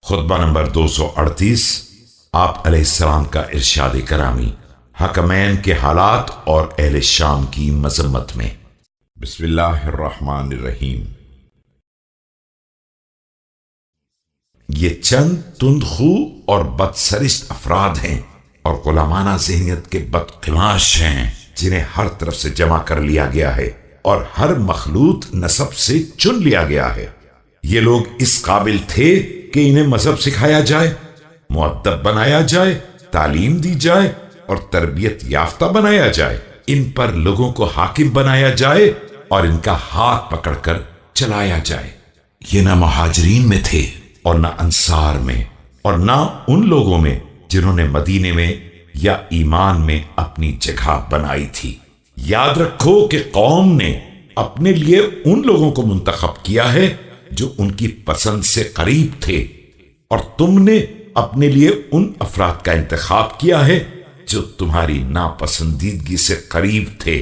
خطبہ نمبر 238۔ آپ علیہ السلام کا ارشاد کرامی حکمین کے حالات اور اہل شام کی مذمت میں۔ بسم اللہ الرحمن الرحیم۔ یہ چند تندخو اور بدسرشت افراد ہیں اور غلامانہ ذہنیت کے بدقماش ہیں جنہیں ہر طرف سے جمع کر لیا گیا ہے اور ہر مخلوط نسب سے چن لیا گیا ہے۔ یہ لوگ اس قابل تھے کہ انہیں مذہب سکھایا جائے، مؤدب بنایا جائے، تعلیم دی جائے اور تربیت یافتہ بنایا جائے، ان پر لوگوں کو حاکم بنایا جائے اور ان کا ہاتھ پکڑ کر چلایا جائے۔ یہ نہ مہاجرین میں تھے اور نہ انصار میں اور نہ ان لوگوں میں جنہوں نے مدینے میں یا ایمان میں اپنی جگہ بنائی تھی۔ یاد رکھو کہ قوم نے اپنے لیے ان لوگوں کو منتخب کیا ہے جو ان کی پسند سے قریب تھے، اور تم نے اپنے لیے ان افراد کا انتخاب کیا ہے جو تمہاری ناپسندیدگی سے قریب تھے۔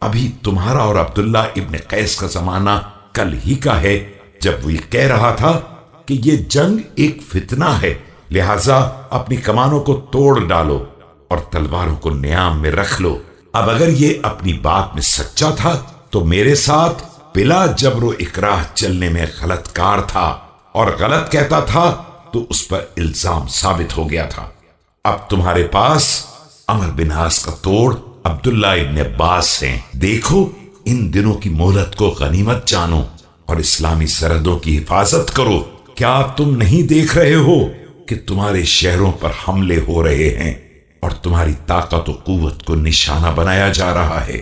ابھی تمہارا اور عبداللہ ابن قیس کا زمانہ کل ہی کا ہے جب وہ یہ کہہ رہا تھا کہ یہ جنگ ایک فتنہ ہے، لہذا اپنی کمانوں کو توڑ ڈالو اور تلواروں کو نیام میں رکھ لو۔ اب اگر یہ اپنی بات میں سچا تھا تو میرے ساتھ بلا جبر و اکراہ چلنے میں غلط کار تھا، اور غلط کہتا تھا تو اس پر الزام ثابت ہو گیا تھا۔ اب تمہارے پاس عمر بن عاص کا توڑ عبداللہ ابن عباس ہیں۔ دیکھو ان دنوں کی مہلت کو غنیمت جانو اور اسلامی سرحدوں کی حفاظت کرو۔ کیا تم نہیں دیکھ رہے ہو کہ تمہارے شہروں پر حملے ہو رہے ہیں اور تمہاری طاقت و قوت کو نشانہ بنایا جا رہا ہے؟